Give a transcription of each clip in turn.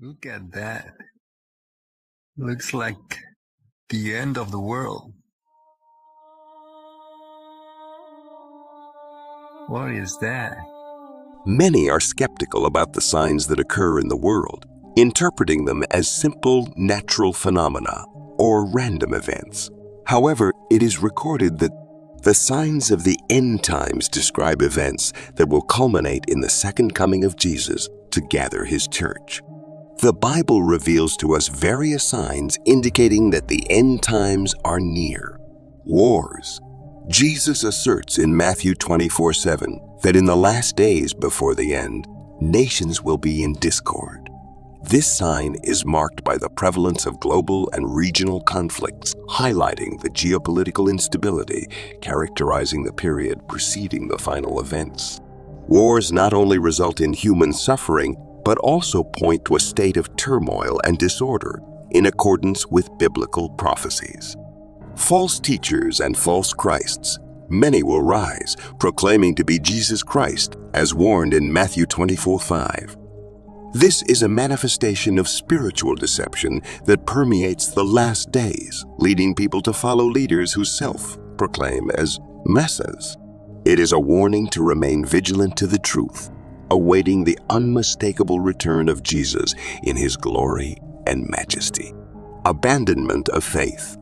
Look at that. Looks like the end of the world. What is that? Many are skeptical about the signs that occur in the world, interpreting them as simple natural phenomena or random events. However, it is recorded that the signs of the end times describe events that will culminate in the second coming of Jesus to gather his church. The Bible reveals to us various signs indicating that the end times are near. Wars. Jesus asserts in Matthew 24:7 that in the last days before the end, nations will be in discord. This sign is marked by the prevalence of global and regional conflicts, highlighting the geopolitical instability characterizing the period preceding the final events. Wars not only result in human suffering, but also point to a state of turmoil and disorder in accordance with biblical prophecies. False teachers and false Christs. Many will rise, proclaiming to be Jesus Christ, as warned in Matthew 24:5. This is a manifestation of spiritual deception that permeates the last days, leading people to follow leaders who self-proclaim as messiahs. It is a warning to remain vigilant to the truth, awaiting the unmistakable return of Jesus in his glory and majesty. Abandonment of faith.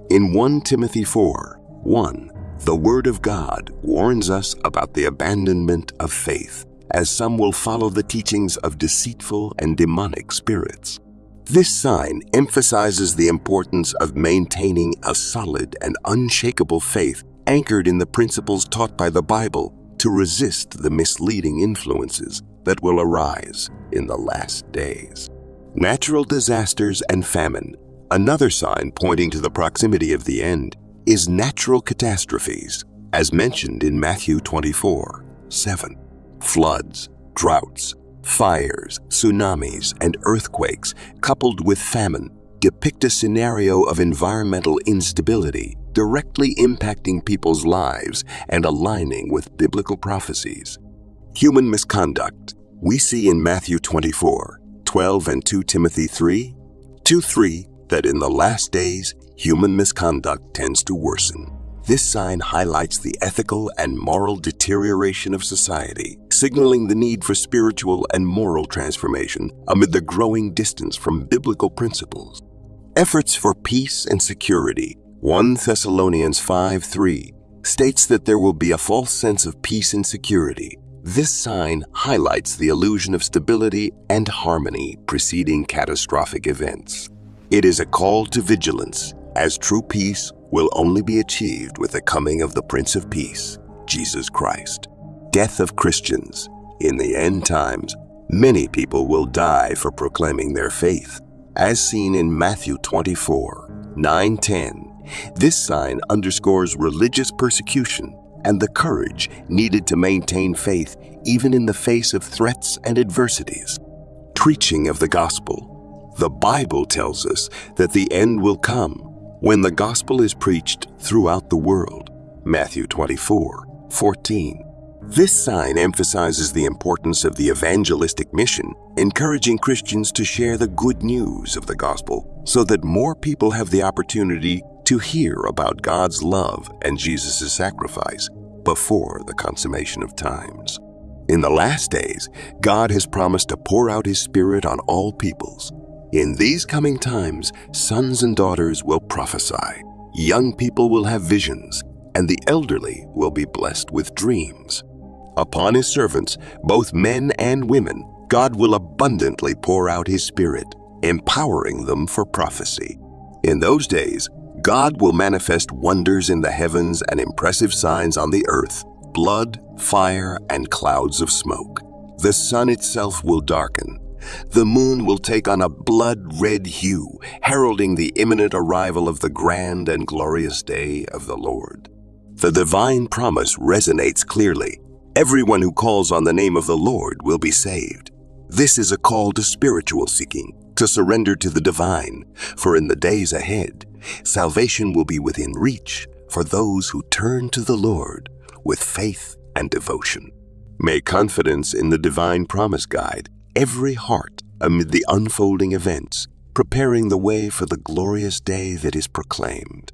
In 1 Timothy 4:1, the Word of God warns us about the abandonment of faith, as some will follow the teachings of deceitful and demonic spirits. This sign emphasizes the importance of maintaining a solid and unshakable faith anchored in the principles taught by the Bible to resist the misleading influences that will arise in the last days. Natural disasters and famine. Another sign pointing to the proximity of the end is natural catastrophes, as mentioned in Matthew 24:7. Floods, droughts, fires, tsunamis, and earthquakes, coupled with famine, depict a scenario of environmental instability directly impacting people's lives and aligning with biblical prophecies. Human misconduct. We see in Matthew 24:12 and 2 Timothy 3:2-3 that in the last days, human misconduct tends to worsen. This sign highlights the ethical and moral deterioration of society, signaling the need for spiritual and moral transformation amid the growing distance from biblical principles. Efforts for peace and security. 1 Thessalonians 5:3 states that there will be a false sense of peace and security. This sign highlights the illusion of stability and harmony preceding catastrophic events. It is a call to vigilance, as true peace will only be achieved with the coming of the Prince of Peace, Jesus Christ. Death of Christians. In the end times, many people will die for proclaiming their faith, as seen in Matthew 24:9-10. This sign underscores religious persecution and the courage needed to maintain faith even in the face of threats and adversities. Preaching of the gospel. The Bible tells us that the end will come when the gospel is preached throughout the world. Matthew 24:14. This sign emphasizes the importance of the evangelistic mission, encouraging Christians to share the good news of the gospel so that more people have the opportunity to hear about God's love and Jesus' sacrifice before the consummation of times. In the last days, God has promised to pour out his Spirit on all peoples. In these coming times, sons and daughters will prophesy, young people will have visions, and the elderly will be blessed with dreams. Upon his servants, both men and women, God will abundantly pour out his Spirit, empowering them for prophecy. In those days, God will manifest wonders in the heavens and impressive signs on the earth, blood, fire, and clouds of smoke. The sun itself will darken. The moon will take on a blood-red hue, heralding the imminent arrival of the grand and glorious day of the Lord. The divine promise resonates clearly. Everyone who calls on the name of the Lord will be saved. This is a call to spiritual seeking, to surrender to the divine, for in the days ahead, salvation will be within reach for those who turn to the Lord with faith and devotion. May confidence in the divine promise guide every heart amid the unfolding events, preparing the way for the glorious day that is proclaimed.